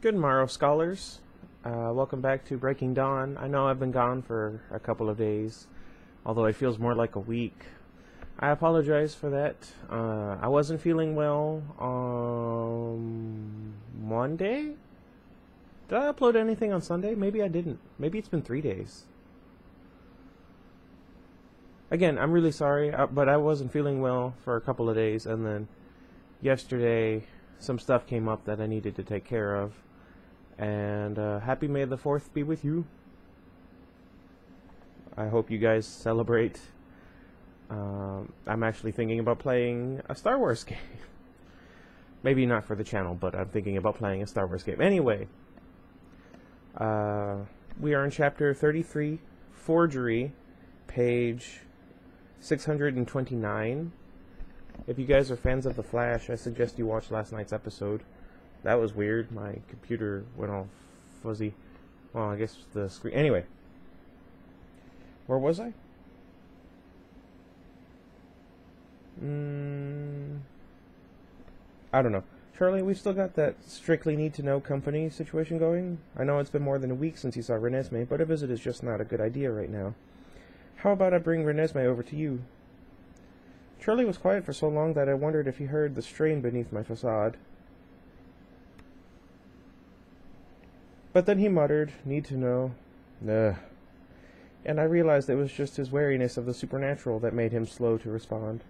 Good morrow, scholars. Welcome back to Breaking Dawn. I know I've been gone for a couple of days, although it feels more like a week. I apologize for that. I wasn't feeling well on Monday. Did I upload anything on Sunday? Maybe I didn't. Maybe it's been 3 days. Again, I'm really sorry, but I wasn't feeling well for a couple of days, and then yesterday some stuff came up that I needed to take care of. And happy May the 4th be with you. I hope you guys celebrate. I'm actually thinking about playing a Star Wars game. Maybe not for the channel, but I'm thinking about playing a Star Wars game. Anyway, we are in chapter 33, Forgery, page 629. If you guys are fans of The Flash, I suggest you watch last night's episode. That was weird. My computer went all fuzzy. Well, I guess the screen... Anyway. Where was I? I don't know. Charlie, we still got that strictly need-to-know company situation going? I know it's been more than a week since you saw Renesmee, but a visit is just not a good idea right now. How about I bring Renesmee over to you? Charlie was quiet for so long that I wondered if he heard the strain beneath my facade. But then he muttered, "Need to know." Ugh. And I realized it was just his wariness of the supernatural that made him slow to respond.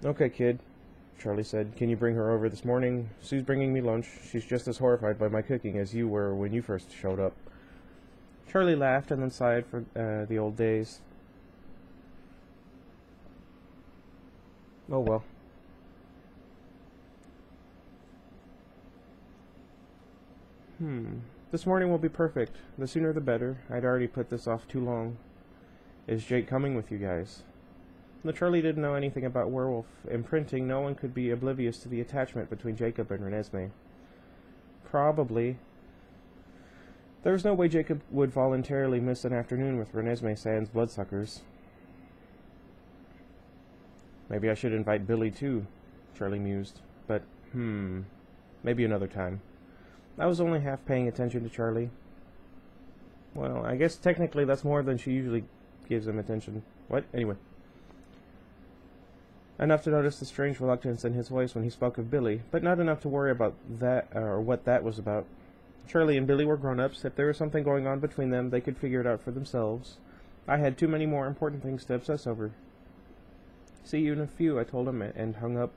"Okay, kid," Charlie said. "Can you bring her over this morning? Sue's bringing me lunch. She's just as horrified by my cooking as you were when you first showed up." Charlie laughed and then sighed for the old days. Oh well. This morning will be perfect. The sooner the better. I'd already put this off too long. Is Jake coming with you guys? Though Charlie didn't know anything about werewolf imprinting, no one could be oblivious to the attachment between Jacob and Renesmee. Probably. There was no way Jacob would voluntarily miss an afternoon with Renesmee sans bloodsuckers. Maybe I should invite Billy too, Charlie mused. But, maybe another time. I was only half paying attention to Charlie. Well, I guess technically that's more than she usually gives him attention. What? Anyway. Enough to notice the strange reluctance in his voice when he spoke of Billy, but not enough to worry about that, or what that was about. Charlie and Billy were grown-ups. If there was something going on between them, they could figure it out for themselves. I had too many more important things to obsess over. See you in a few, I told him, and hung up.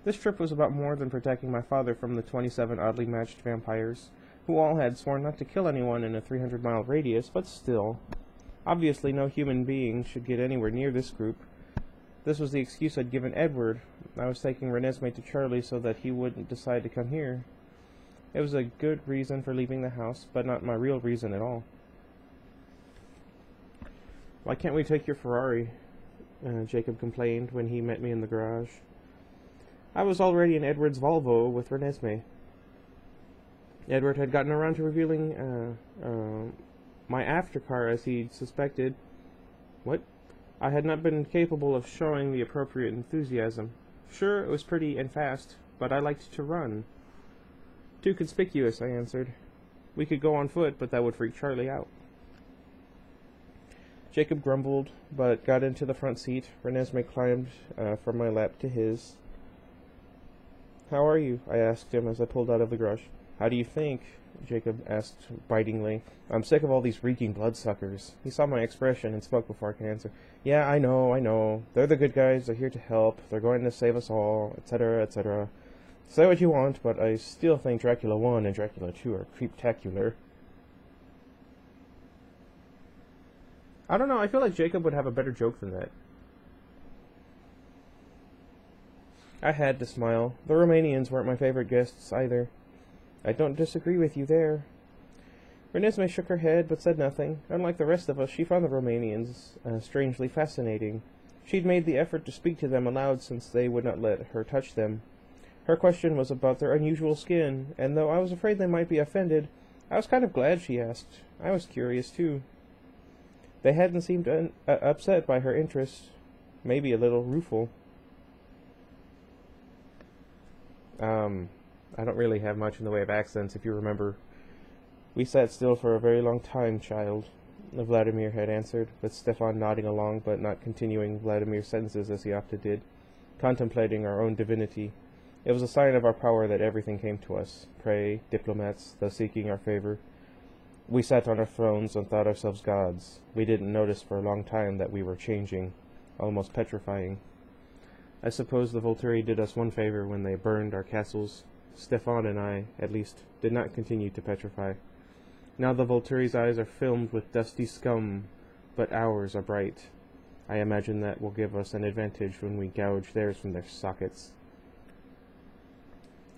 This trip was about more than protecting my father from the 27 oddly matched vampires, who all had sworn not to kill anyone in a 300-mile radius, but still. Obviously no human being should get anywhere near this group. This was the excuse I'd given Edward. I was taking Renesmee to Charlie so that he wouldn't decide to come here. It was a good reason for leaving the house, but not my real reason at all. "Why can't we take your Ferrari?" Jacob complained when he met me in the garage. I was already in Edward's Volvo with Renesmee. Edward had gotten around to revealing my aftercar as he'd suspected. What? I had not been capable of showing the appropriate enthusiasm. Sure, it was pretty and fast, but I liked to run. Too conspicuous, I answered. We could go on foot, but that would freak Charlie out. Jacob grumbled, but got into the front seat. Renesmee climbed from my lap to his. "How are you?" I asked him as I pulled out of the garage. "How do you think?" Jacob asked bitingly. "I'm sick of all these reeking bloodsuckers." He saw my expression and spoke before I could answer. "Yeah, I know. They're the good guys. They're here to help. They're going to save us all, etc., etc. Say what you want, but I still think Dracula 1 and Dracula 2 are creeptacular." I don't know, I feel like Jacob would have a better joke than that. I had to smile. The Romanians weren't my favorite guests either. "I don't disagree with you there." Renesmee shook her head, but said nothing. Unlike the rest of us, she found the Romanians strangely fascinating. She'd made the effort to speak to them aloud since they would not let her touch them. Her question was about their unusual skin, and though I was afraid they might be offended, I was kind of glad she asked. I was curious, too. They hadn't seemed upset by her interest, maybe a little rueful. Um, I don't really have much in the way of accents, if you remember. We sat still for a very long time, child, Vladimir had answered, with Stefan nodding along but not continuing Vladimir's sentences as he often did, contemplating our own divinity. It was a sign of our power that everything came to us, prey, diplomats, those seeking our favor. We sat on our thrones and thought ourselves gods. We didn't notice for a long time that we were changing, almost petrifying. I suppose the Volturi did us one favor when they burned our castles. Stefan and I, at least, did not continue to petrify. Now the Volturi's eyes are filmed with dusty scum, but ours are bright. I imagine that will give us an advantage when we gouge theirs from their sockets.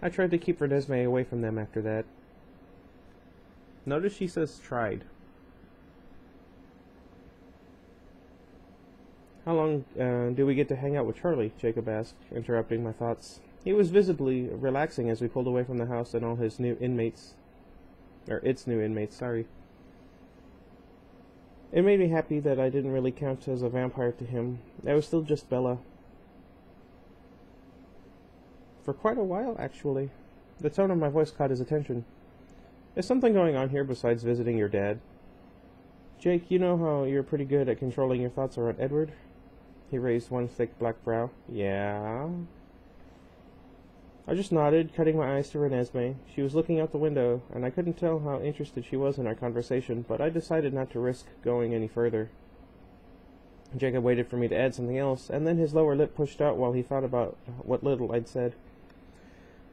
I tried to keep Renesmee away from them after that. Notice she says tried. How long do we get to hang out with Charlie? Jacob asked, interrupting my thoughts. He was visibly relaxing as we pulled away from the house and all his new inmates. Its new inmates, sorry. It made me happy that I didn't really count as a vampire to him. I was still just Bella. For quite a while, actually. The tone of my voice caught his attention. Is something going on here besides visiting your dad? Jake, you know how you're pretty good at controlling your thoughts around Edward? He raised one thick black brow. Yeah? I just nodded, cutting my eyes to Renesmee. She was looking out the window, and I couldn't tell how interested she was in our conversation, but I decided not to risk going any further. Jacob waited for me to add something else, and then his lower lip pushed out while he thought about what little I'd said.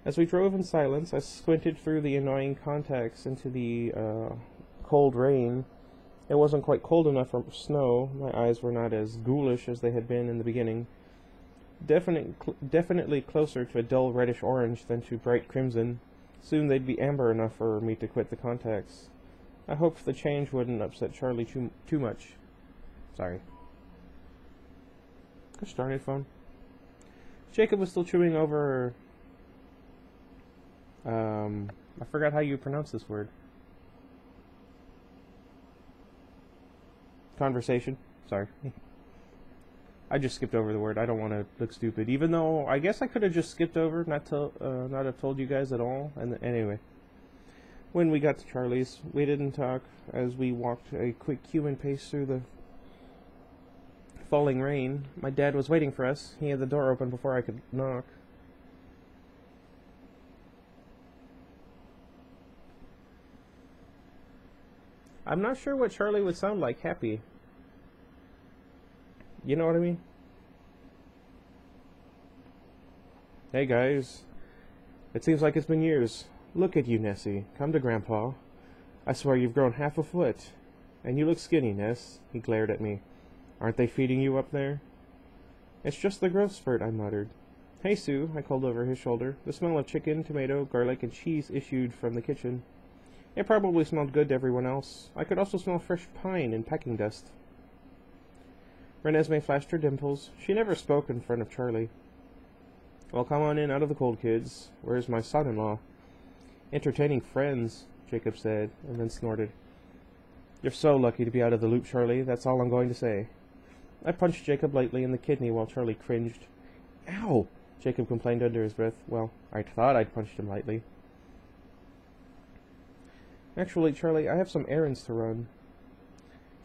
As we drove in silence, I squinted through the annoying contacts into the cold rain. It wasn't quite cold enough for snow. My eyes were not as ghoulish as they had been in the beginning. Definitely closer to a dull reddish orange than to bright crimson. Soon they'd be amber enough for me to quit the contacts. I hoped the change wouldn't upset Charlie too much. Sorry. Gosh darn it, phone. Jacob was still chewing over... I forgot how you pronounce this word. Conversation. Sorry. I just skipped over the word. I don't want to look stupid, even though I guess I could have just skipped over, not have told you guys at all. And anyway, when we got to Charlie's, we didn't talk as we walked a quick human pace through the falling rain. My dad was waiting for us. He had the door open before I could knock. I'm not sure what Charlie would sound like happy. You know what I mean? Hey guys. It seems like it's been years. Look at you, Nessie. Come to Grandpa. I swear you've grown half a foot. And you look skinny, Ness. He glared at me. Aren't they feeding you up there? It's just the growth spurt, I muttered. Hey, Sue, I called over his shoulder. The smell of chicken, tomato, garlic, and cheese issued from the kitchen. It probably smelled good to everyone else. I could also smell fresh pine and packing dust. Renesmee flashed her dimples. She never spoke in front of Charlie. Well, come on in out of the cold, kids. Where's my son-in-law? Entertaining friends, Jacob said, and then snorted. You're so lucky to be out of the loop, Charlie. That's all I'm going to say. I punched Jacob lightly in the kidney while Charlie cringed. Ow! Jacob complained under his breath. Well, I thought I'd punched him lightly. Actually, Charlie, I have some errands to run.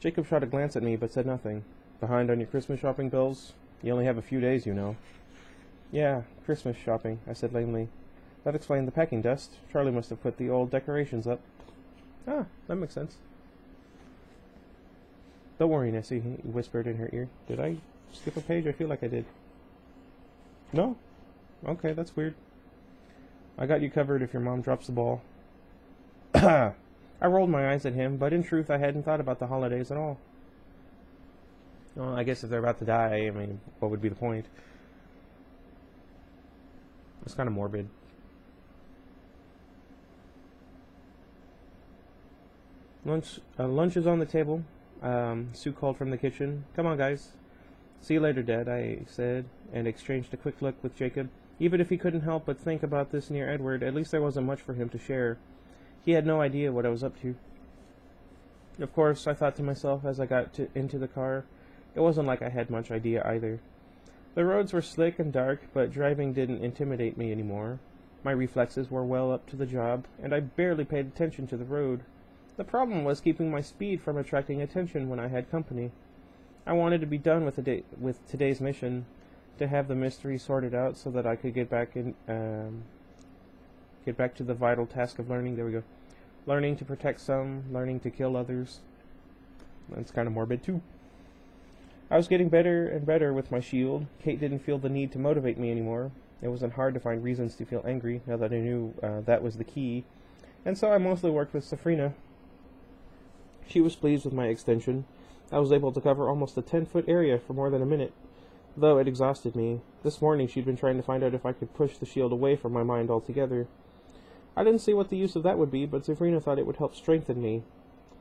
Jacob shot a glance at me, but said nothing. Behind on your Christmas shopping bills? You only have a few days, you know. Yeah, Christmas shopping, I said lamely. That explained the packing dust. Charlie must have put the old decorations up. Ah, that makes sense. Don't worry, Nessie, he whispered in her ear. Did I skip a page? I feel like I did. No? Okay, that's weird. I got you covered if your mom drops the ball. I rolled my eyes at him, but in truth I hadn't thought about the holidays at all. Well, I guess if they're about to die, I mean, what would be the point? It's kind of morbid. Lunch is on the table. Sue called from the kitchen. Come on, guys. See you later, Dad, I said, and exchanged a quick look with Jacob. Even if he couldn't help but think about this near Edward, at least there wasn't much for him to share. He had no idea what I was up to. Of course, I thought to myself as I got into the car, it wasn't like I had much idea either. The roads were slick and dark, but driving didn't intimidate me anymore. My reflexes were well up to the job, and I barely paid attention to the road. The problem was keeping my speed from attracting attention when I had company. I wanted to be done with today's mission, to have the mystery sorted out so that I could get back to the vital task of learning. There we go. Learning to protect some, learning to kill others. That's kind of morbid too. I was getting better and better with my shield. Kate didn't feel the need to motivate me anymore. It wasn't hard to find reasons to feel angry now that I knew that was the key, and so I mostly worked with Saphirina. She was pleased with my extension. I was able to cover almost a 10-foot area for more than a minute, though it exhausted me. This morning she'd been trying to find out if I could push the shield away from my mind altogether. I didn't see what the use of that would be, but Saphirina thought it would help strengthen me,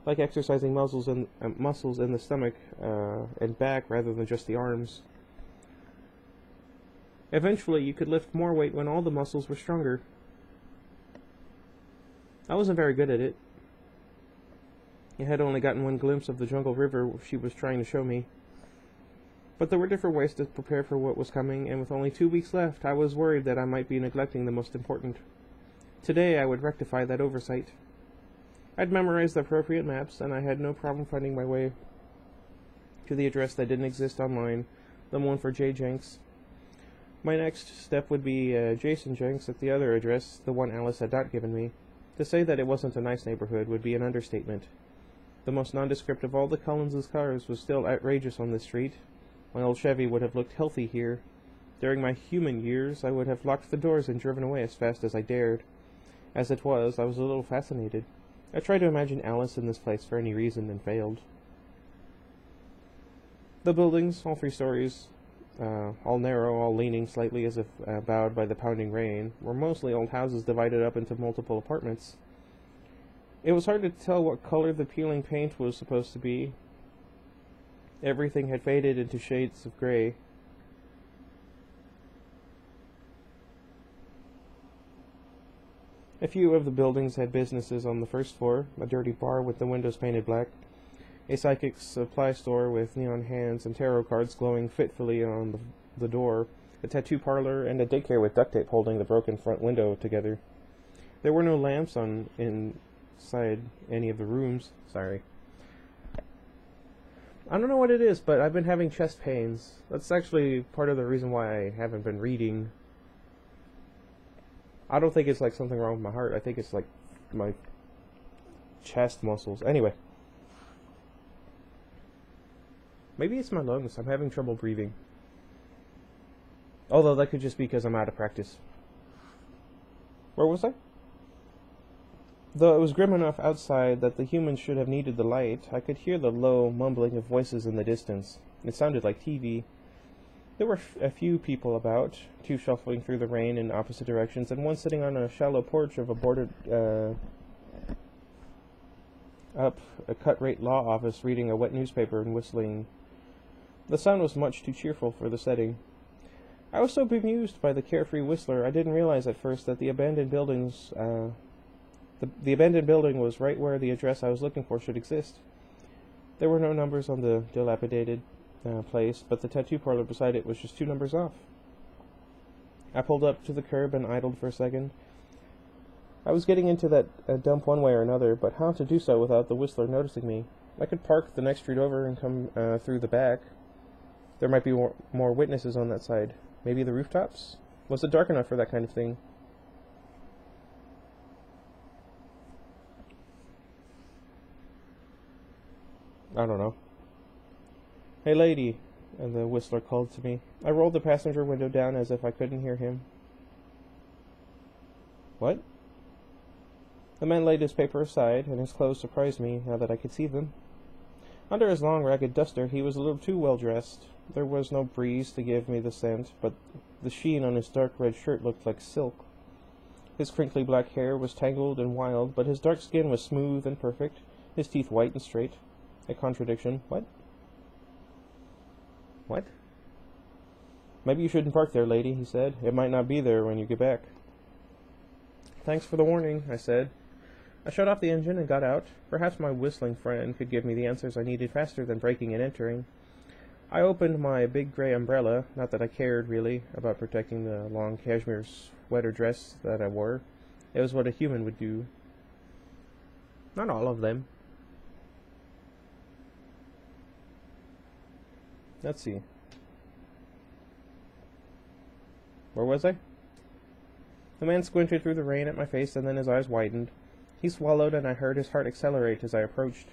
like exercising muscles in the stomach and back rather than just the arms. Eventually, you could lift more weight when all the muscles were stronger. I wasn't very good at it. I had only gotten one glimpse of the jungle river she was trying to show me. But there were different ways to prepare for what was coming, and with only 2 weeks left, I was worried that I might be neglecting the most important. Today, I would rectify that oversight. I'd memorized the appropriate maps, and I had no problem finding my way to the address that didn't exist online, the one for Jay Jenks. My next step would be Jason Jenks at the other address, the one Alice had not given me. To say that it wasn't a nice neighborhood would be an understatement. The most nondescript of all the Collins' cars was still outrageous on this street. My old Chevy would have looked healthy here. During my human years, I would have locked the doors and driven away as fast as I dared. As it was, I was a little fascinated. I tried to imagine Alice in this place for any reason and failed. The buildings, all 3 stories, all narrow, all leaning slightly as if bowed by the pounding rain, were mostly old houses divided up into multiple apartments. It was hard to tell what color the peeling paint was supposed to be. Everything had faded into shades of gray. A few of the buildings had businesses on the first floor, a dirty bar with the windows painted black, a psychic supply store with neon hands and tarot cards glowing fitfully on the door, a tattoo parlor, and a daycare with duct tape holding the broken front window together. There were no lamps inside any of the rooms. Sorry. I don't know what it is, but I've been having chest pains. That's actually part of the reason why I haven't been reading. I don't think it's like something wrong with my heart. I think it's like my chest muscles. Anyway. Maybe it's my lungs. I'm having trouble breathing. Although that could just be because I'm out of practice. Where was I? Though it was grim enough outside that the humans should have needed the light, I could hear the low mumbling of voices in the distance. It sounded like TV. There were a few people about, 2 shuffling through the rain in opposite directions, and one sitting on a shallow porch of a boarded up a cut-rate law office reading a wet newspaper and whistling. The sound was much too cheerful for the setting. I was so bemused by the carefree whistler, I didn't realize at first that the abandoned buildings, the abandoned building was right where the address I was looking for should exist. There were no numbers on the dilapidated place, but the tattoo parlor beside it was just 2 numbers off. I pulled up to the curb and idled for a second. I was getting into that dump one way or another, but how to do so without the whistler noticing me? I could park the next street over and come through the back. There might be more witnesses on that side. Maybe the rooftops? Was it dark enough for that kind of thing? I don't know. "Hey, lady," and the whistler called to me. I rolled the passenger window down as if I couldn't hear him. "What?" The man laid his paper aside, and his clothes surprised me now that I could see them. Under his long, ragged duster, he was a little too well dressed. There was no breeze to give me the scent, but the sheen on his dark red shirt looked like silk. His crinkly black hair was tangled and wild, but his dark skin was smooth and perfect, his teeth white and straight. A contradiction. What? What? "Maybe you shouldn't park there, lady," he said. "It might not be there when you get back." "Thanks for the warning," I said. I shut off the engine and got out. Perhaps my whistling friend could give me the answers I needed faster than braking and entering. I opened my big gray umbrella, not that I cared, really, about protecting the long cashmere sweater dress that I wore. It was what a human would do. Not all of them. Let's see. Where was I? The man squinted through the rain at my face, and then his eyes widened. He swallowed, and I heard his heart accelerate as I approached.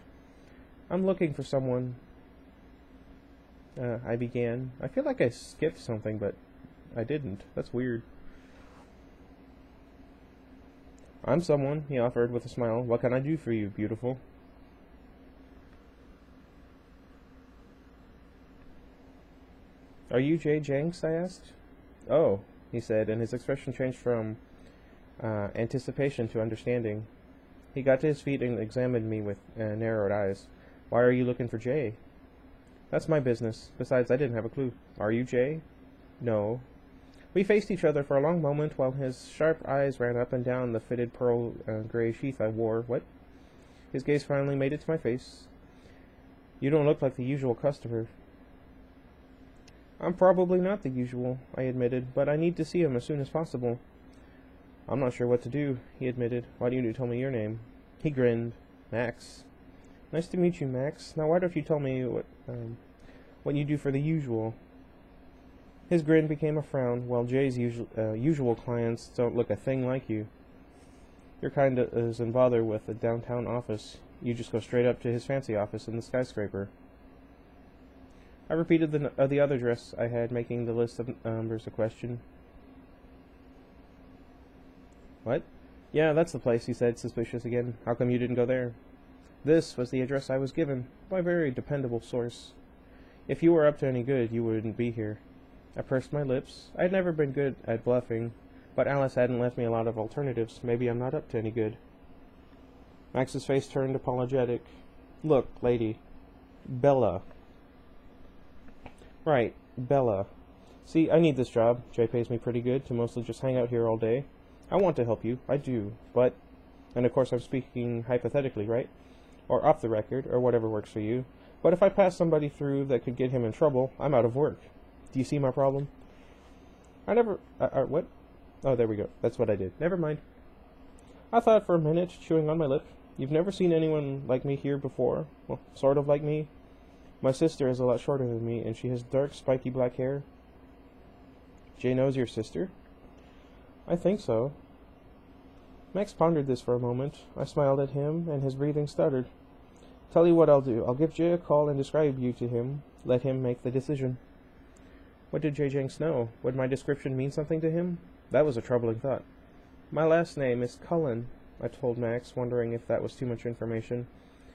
I'm looking for someone. I began. I feel like I skipped something, but I didn't. That's weird. I'm someone, he offered with a smile. What can I do for you, beautiful? Are you Jay Jenks? I asked. Oh, he said, and his expression changed from anticipation to understanding. He got to his feet and examined me with narrowed eyes. Why are you looking for Jay? That's my business. Besides, I didn't have a clue. Are you Jay? No. We faced each other for a long moment while his sharp eyes ran up and down the fitted pearl gray sheath I wore. What? His gaze finally made it to my face. You don't look like the usual customer. I'm probably not the usual, I admitted, but I need to see him as soon as possible. I'm not sure what to do, he admitted. Why don't you tell me your name? He grinned. Max. Nice to meet you, Max. Now why don't you tell me what you do for the usual? His grin became a frown. Well, Jay's usual clients don't look a thing like you. Your kind isn't bothered with the downtown office. You just go straight up to his fancy office in the skyscraper. I repeated the other address I had, making the list of numbers a question. What? Yeah, that's the place, he said, suspicious again. How come you didn't go there? This was the address I was given, by a very dependable source. If you were up to any good, you wouldn't be here. I pursed my lips. I had never been good at bluffing, but Alice hadn't left me a lot of alternatives. Maybe I'm not up to any good. Max's face turned apologetic. Look, lady. Bella. Right, Bella. See, I need this job. Jay pays me pretty good to mostly just hang out here all day. I want to help you. I do. But, and of course I'm speaking hypothetically, right? Or off the record, or whatever works for you. But if I pass somebody through that could get him in trouble, I'm out of work. Do you see my problem? What? Oh, there we go. That's what I did. Never mind. I thought for a minute, chewing on my lip. You've never seen anyone like me here before? Well, sort of like me. My sister is a lot shorter than me, and she has dark, spiky black hair. Jay knows your sister? I think so. Max pondered this for a moment. I smiled at him, and his breathing stuttered. Tell you what I'll do. I'll give Jay a call and describe you to him. Let him make the decision. What did Jay Jenks know? Would my description mean something to him? That was a troubling thought. My last name is Cullen, I told Max, wondering if that was too much information.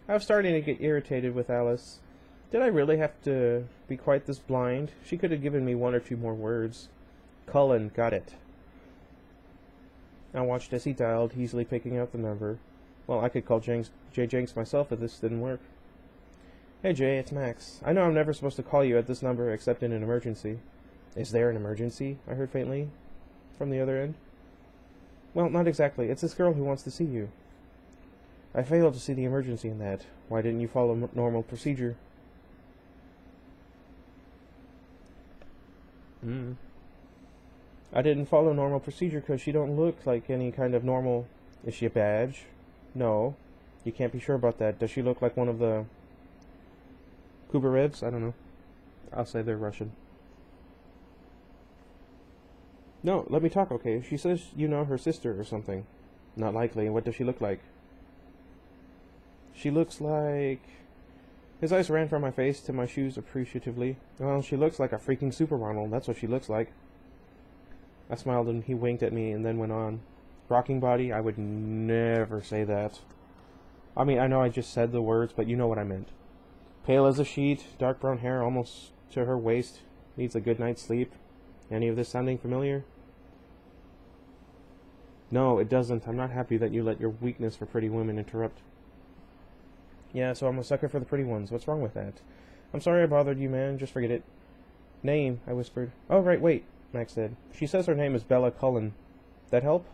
I was starting to get irritated with Alice. Did I really have to be quite this blind? She could have given me one or two more words. Cullen, got it. I watched as he dialed, easily picking out the number. Well, I could call Jay Jenks myself if this didn't work. Hey Jay, it's Max. I know I'm never supposed to call you at this number except in an emergency. Is there an emergency? I heard faintly from the other end. Well, not exactly. It's this girl who wants to see you. I failed to see the emergency in that. Why didn't you follow normal procedure? I didn't follow normal procedure because she don't look like any kind of normal... Is she a badge? No. You can't be sure about that. Does she look like one of the... Kuberevs? I don't know. I'll say they're Russian. No, let me talk, okay? She says you know her sister or something. Not likely. What does she look like? She looks like... His eyes ran from my face to my shoes appreciatively. Well, she looks like a freaking supermodel. That's what she looks like. I smiled and he winked at me and then went on. Rocking body? I would never say that. I mean, I know I just said the words, but you know what I meant. Pale as a sheet, dark brown hair almost to her waist, needs a good night's sleep. Any of this sounding familiar? No, it doesn't. I'm not happy that you let your weakness for pretty women interrupt. Yeah, so I'm a sucker for the pretty ones. What's wrong with that? I'm sorry I bothered you, man. Just forget it. Name, I whispered. Oh, right, wait, Max said. She says her name is Bella Cullen. That help?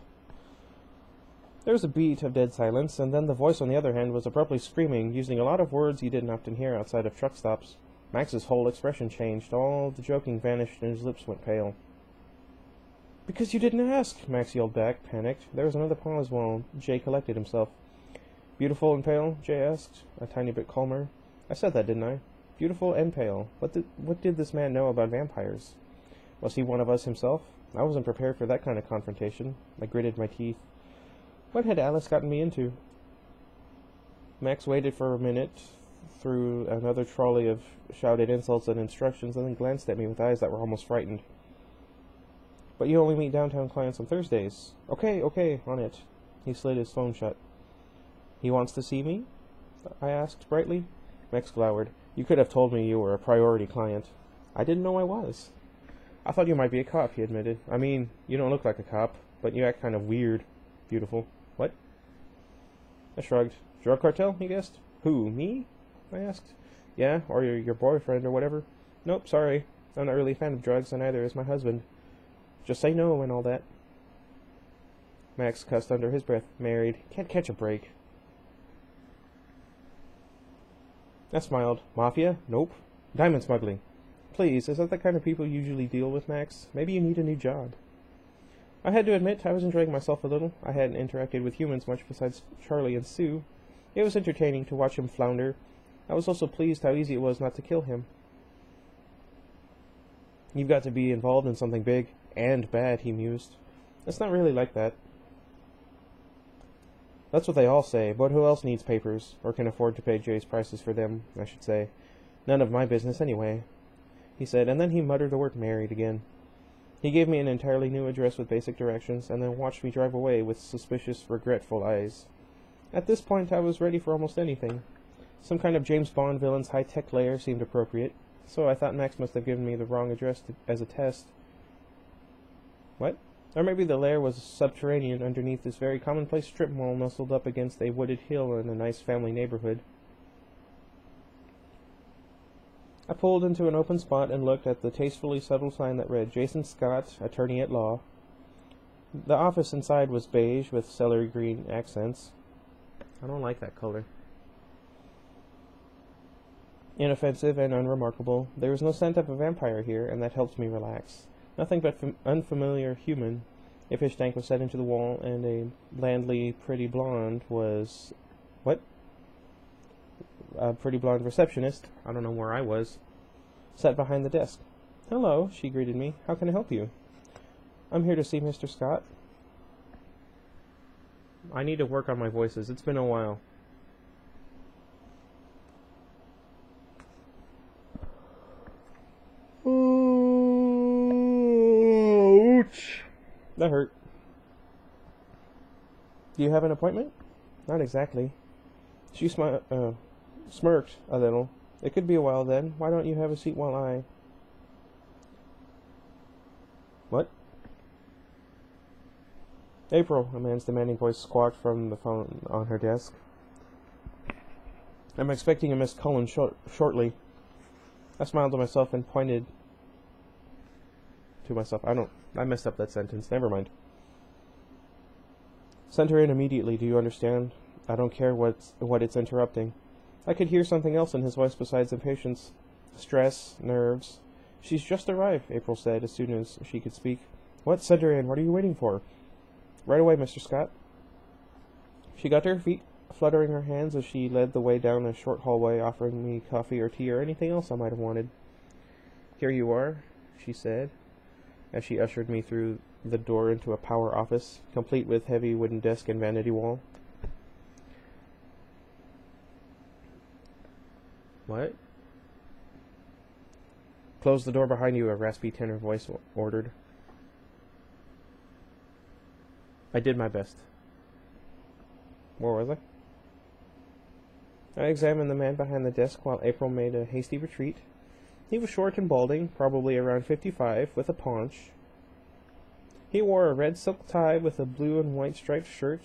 There was a beat of dead silence, and then the voice on the other hand was abruptly screaming, using a lot of words you didn't often hear outside of truck stops. Max's whole expression changed. All the joking vanished, and his lips went pale. Because you didn't ask, Max yelled back, panicked. There was another pause while Jay collected himself. Beautiful and pale? Jay asked, a tiny bit calmer. I said that, didn't I? Beautiful and pale. What did this man know about vampires? Was he one of us himself? I wasn't prepared for that kind of confrontation. I gritted my teeth. What had Alice gotten me into? Max waited for a minute through another trolley of shouted insults and instructions, and then glanced at me with eyes that were almost frightened. But you only meet downtown clients on Thursdays. Okay, on it. He slid his phone shut. He wants to see me? I asked brightly. Max glowered. You could have told me you were a priority client. I didn't know I was. I thought you might be a cop, he admitted. I mean, you don't look like a cop, but you act kind of weird. Beautiful. What? I shrugged. Drug cartel, he guessed. Who, me? I asked. Yeah, or your boyfriend or whatever. Nope, sorry. I'm not really a fan of drugs, and neither is my husband. Just say no and all that. Max cussed under his breath. Married. Can't catch a break. I smiled. Mafia? Nope. Diamond smuggling. Please, is that the kind of people you usually deal with, Max? Maybe you need a new job. I had to admit I was enjoying myself a little. I hadn't interacted with humans much besides Charlie and Sue. It was entertaining to watch him flounder. I was also pleased how easy it was not to kill him. You've got to be involved in something big and bad, he mused. It's not really like that. That's what they all say, but who else needs papers, or can afford to pay Jay's prices for them, I should say. None of my business anyway, he said, and then he muttered the word married again. He gave me an entirely new address with basic directions, and then watched me drive away with suspicious, regretful eyes. At this point, I was ready for almost anything. Some kind of James Bond villain's high-tech lair seemed appropriate, so I thought Max must have given me the wrong address as a test. What? Or maybe the lair was subterranean underneath this very commonplace strip mall nestled up against a wooded hill in a nice family neighborhood. I pulled into an open spot and looked at the tastefully subtle sign that read, Jason Scott, Attorney at Law. The office inside was beige with celery green accents. I don't like that color. Inoffensive and unremarkable. There was no scent of a vampire here, and that helped me relax. Nothing but unfamiliar human. A fish tank was set into the wall, and a blandly pretty blonde was... What? A pretty blonde receptionist, I don't know where I was, sat behind the desk. Hello, she greeted me. How can I help you? I'm here to see Mr. Scott. I need to work on my voices. It's been a while. Ouch. That hurt. Do you have an appointment? Not exactly. She smirked a little. It could be a while then. Why don't you have a seat while I... What? April, a man's demanding voice squawked from the phone on her desk. I'm expecting a Miss Cullen shortly. I smiled to myself and pointed to myself. I messed up that sentence. Never mind. Send her in immediately, do you understand? I don't care what it's interrupting. I could hear something else in his voice besides impatience. Stress, nerves. She's just arrived, April said as soon as she could speak. What? Send her in. What are you waiting for? Right away, Mr. Scott. She got to her feet, fluttering her hands as she led the way down a short hallway, offering me coffee or tea or anything else I might have wanted. Here you are, she said, as she ushered me through the door into a power office, complete with heavy wooden desk and vanity wall. What? Close the door behind you, a raspy tenor voice ordered. I did my best. Where was I examined the man behind the desk while April made a hasty retreat. He was short and balding, probably around 55, with a paunch. He wore a red silk tie with a blue and white striped shirt,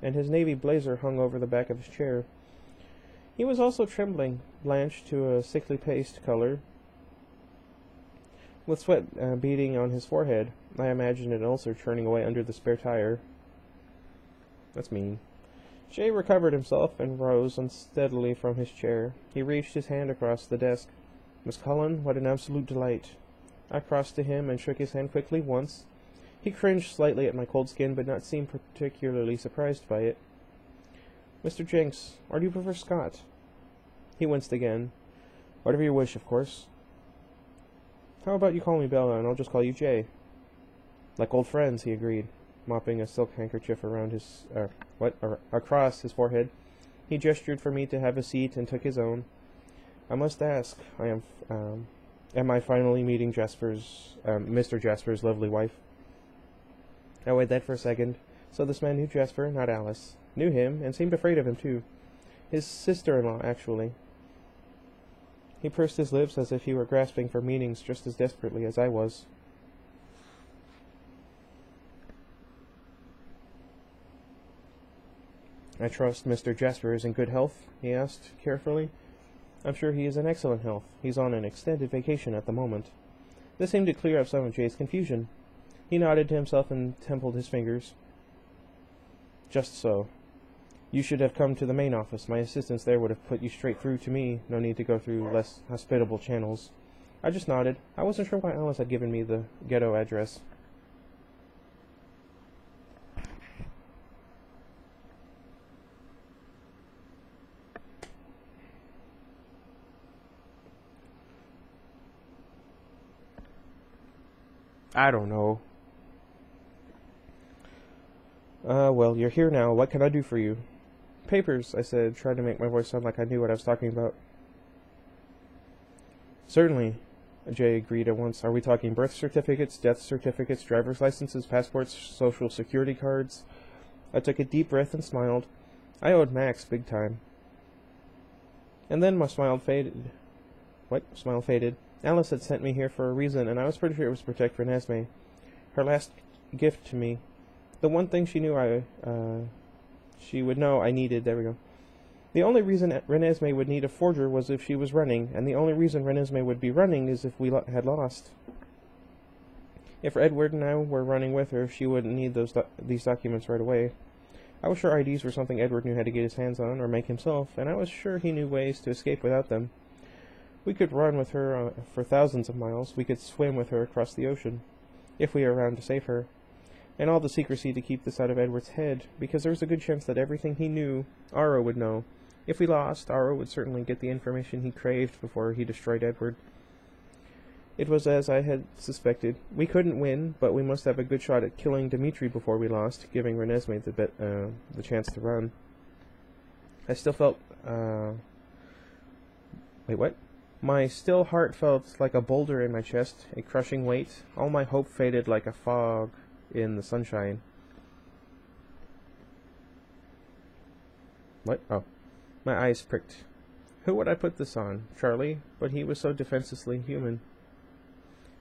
and his navy blazer hung over the back of his chair. He was also trembling, blanched to a sickly paste color, with sweat beading on his forehead. I imagined an ulcer churning away under the spare tire. That's mean. Jay recovered himself and rose unsteadily from his chair. He reached his hand across the desk. Miss Cullen, what an absolute delight. I crossed to him and shook his hand quickly once. He cringed slightly at my cold skin, but not seem particularly surprised by it. Mr. Jenks, or do you prefer Scott? He winced again. Whatever you wish, of course. How about you call me Bella, and I'll just call you Jay? Like old friends, he agreed, mopping a silk handkerchief around his, across his forehead. He gestured for me to have a seat and took his own. I must ask, am I finally meeting Mr. Jasper's lovely wife? I weighed that for a second. So this man knew Jasper, not Alice. Knew him, and seemed afraid of him, too. His sister-in-law, actually. He pursed his lips as if he were grasping for meanings just as desperately as I was. I trust Mr. Jasper is in good health? He asked, carefully. I'm sure he is in excellent health. He's on an extended vacation at the moment. This seemed to clear up some of Jay's confusion. He nodded to himself and templed his fingers. Just so. You should have come to the main office. My assistants there would have put you straight through to me. No need to go through less hospitable channels. I just nodded. I wasn't sure why Alice had given me the ghetto address. I don't know. Well, you're here now. What can I do for you? Papers, I said, trying to make my voice sound like I knew what I was talking about. Certainly, Jay agreed at once. Are we talking birth certificates, death certificates, driver's licenses, passports, social security cards? I took a deep breath and smiled. I owed Max big time. And then my smile faded. What? Smile faded. Alice had sent me here for a reason, and I was pretty sure it was to protect Renesmee. Her last gift to me. The one thing she knew she would know I needed. There we go. The only reason Renesmee would need a forger was if she was running, and the only reason Renesmee would be running is if we had lost. If Edward and I were running with her, she wouldn't need these documents right away. I was sure IDs were something Edward knew how to get his hands on, or make himself, and I was sure he knew ways to escape without them. We could run with her for thousands of miles. We could swim with her across the ocean, if we were around to save her. And all the secrecy to keep this out of Edward's head, because there was a good chance that everything he knew, Aro would know. If we lost, Aro would certainly get the information he craved before he destroyed Edward. It was as I had suspected. We couldn't win, but we must have a good shot at killing Dimitri before we lost, giving Renesmee the chance to run. I still felt, wait, what? My still heart felt like a boulder in my chest, a crushing weight. All my hope faded like a fog in the sunshine. What? Oh. My eyes pricked. Who would I put this on? Charlie? But he was so defenselessly human.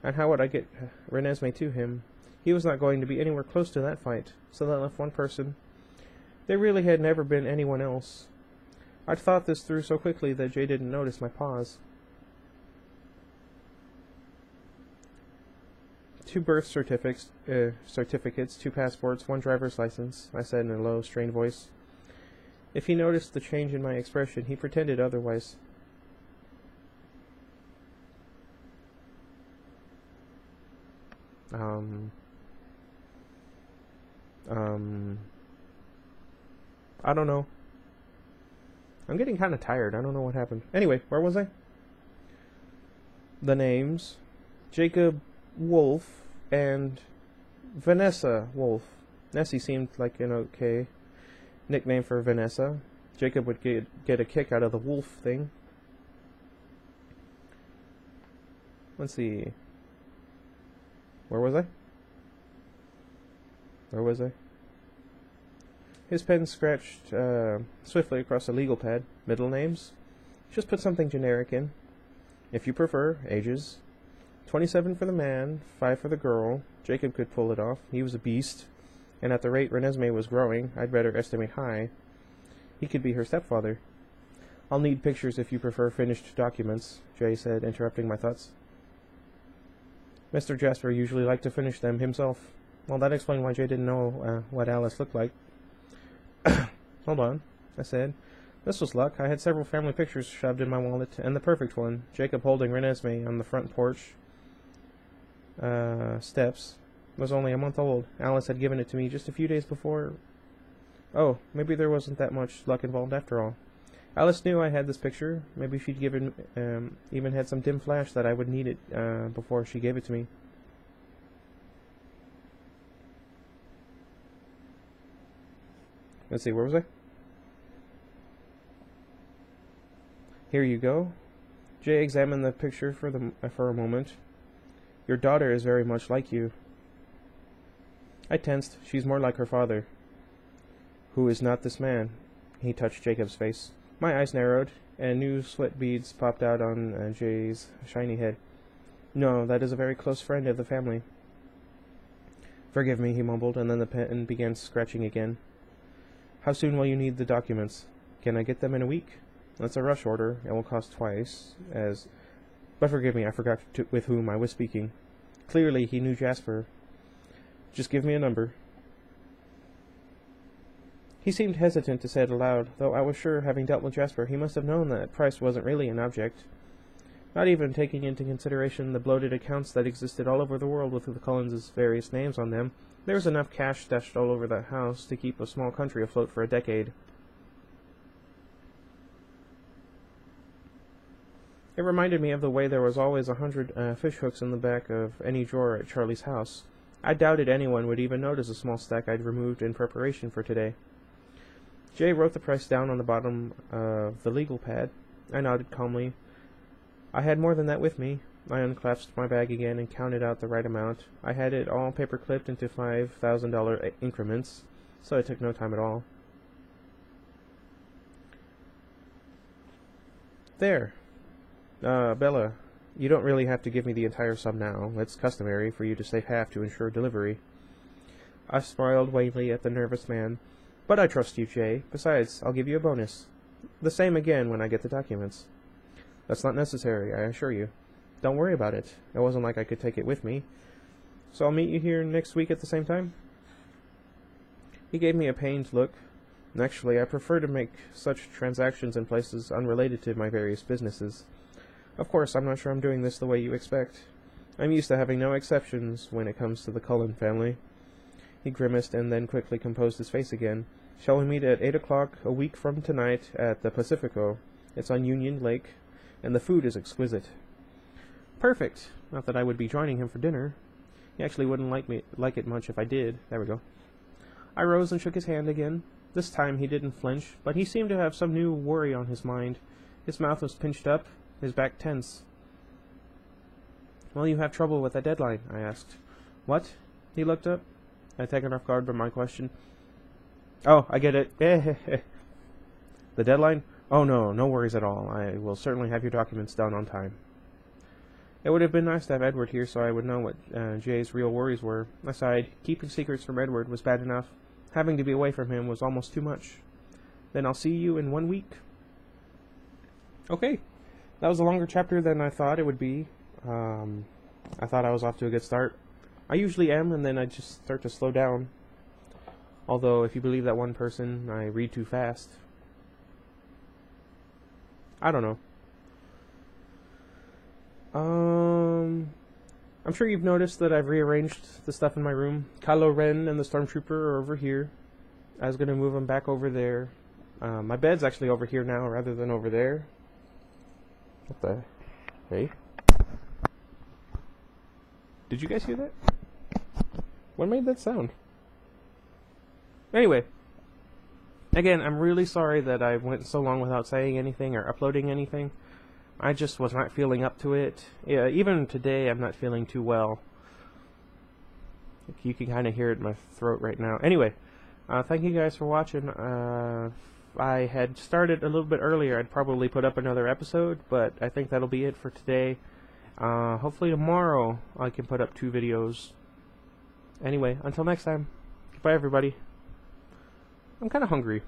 And how would I get Renesmee to him? He was not going to be anywhere close to that fight, so that left one person. There really had never been anyone else. I'd thought this through so quickly that Jay didn't notice my pause. 2 birth certificates, 2 passports, 1 driver's license, I said in a low, strained voice. If he noticed the change in my expression, he pretended otherwise. I don't know. I'm getting kind of tired. I don't know what happened. Anyway, where was I? The names. Jacob Wolf and Vanessa Wolf. Nessie seemed like an okay nickname for Vanessa. Jacob would get a kick out of the wolf thing. Let's see. Where was I? His pen scratched swiftly across a legal pad. Middle names? Just put something generic in. If you prefer, ages. 27 for the man, 5 for the girl. Jacob could pull it off. He was a beast. And at the rate Renesmee was growing, I'd better estimate high. He could be her stepfather. I'll need pictures if you prefer finished documents, Jay said, interrupting my thoughts. Mr. Jasper usually liked to finish them himself. Well, that explained why Jay didn't know what Alice looked like. Hold on, I said. This was luck. I had several family pictures shoved in my wallet, and the perfect one, Jacob holding Renesmee on the front porch steps. was only a month old. Alice had given it to me just a few days before. Oh, maybe there wasn't that much luck involved after all. Alice knew I had this picture. Maybe she'd even had some dim flash that I would need it before she gave it to me. Let's see, where was I? Here you go. Jay examined the picture for a moment. Your daughter is very much like you. I tensed. She's more like her father. Who is not this man? He touched Jacob's face. My eyes narrowed, and new sweat beads popped out on Jay's shiny head. No, that is a very close friend of the family. Forgive me, he mumbled, and then the pen began scratching again. How soon will you need the documents? Can I get them in a week? That's a rush order. It will cost twice, as... But forgive me, I forgot with whom I was speaking. Clearly, he knew Jasper. Just give me a number. He seemed hesitant to say it aloud, though I was sure, having dealt with Jasper, he must have known that price wasn't really an object. Not even taking into consideration the bloated accounts that existed all over the world with the Cullens' various names on them, there was enough cash stashed all over that house to keep a small country afloat for a decade. It reminded me of the way there was always 100 fish hooks in the back of any drawer at Charlie's house. I doubted anyone would even notice a small stack I'd removed in preparation for today. Jay wrote the price down on the bottom of the legal pad. I nodded calmly. I had more than that with me. I unclasped my bag again and counted out the right amount. I had it all paper-clipped into $5,000 increments, so it took no time at all. There. Bella, you don't really have to give me the entire sum now. It's customary for you to save half to ensure delivery. I smiled wanly at the nervous man. But I trust you, Jay. Besides, I'll give you a bonus. The same again when I get the documents. That's not necessary, I assure you. Don't worry about it. It wasn't like I could take it with me. So I'll meet you here next week at the same time? He gave me a pained look. Actually, I prefer to make such transactions in places unrelated to my various businesses. Of course, I'm not sure I'm doing this the way you expect. I'm used to having no exceptions when it comes to the Cullen family. He grimaced and then quickly composed his face again. Shall we meet at 8 o'clock a week from tonight at the Pacifico? It's on Union Lake, and the food is exquisite. Perfect. Not that I would be joining him for dinner. He actually wouldn't like it much if I did. There we go. I rose and shook his hand again. This time he didn't flinch, but he seemed to have some new worry on his mind. His mouth was pinched up, his back tense. Well, you have trouble with that deadline, I asked. What? He looked up. I'd taken off guard by my question. Oh, I get it. The deadline? Oh, no worries at all. I will certainly have your documents done on time. It would have been nice to have Edward here so I would know what Jay's real worries were. I sighed. Keeping secrets from Edward was bad enough. Having to be away from him was almost too much. Then I'll see you in 1 week. Okay. That was a longer chapter than I thought it would be. I thought I was off to a good start. I usually am, and then I just start to slow down. Although, if you believe that one person, I read too fast. I don't know. I'm sure you've noticed that I've rearranged the stuff in my room. Kylo Ren and the Stormtrooper are over here. I was going to move them back over there. My bed's actually over here now rather than over there. What the... Hey? Did you guys hear that? What made that sound? Anyway. Again, I'm really sorry that I went so long without saying anything or uploading anything. I just was not feeling up to it. Yeah, even today I'm not feeling too well. You can kind of hear it in my throat right now. Anyway, thank you guys for watching. I had started a little bit earlier. I'd probably put up another episode, but I think that'll be it for today. Hopefully tomorrow I can put up 2 videos. Anyway, until next time. Goodbye, everybody. I'm kind of hungry.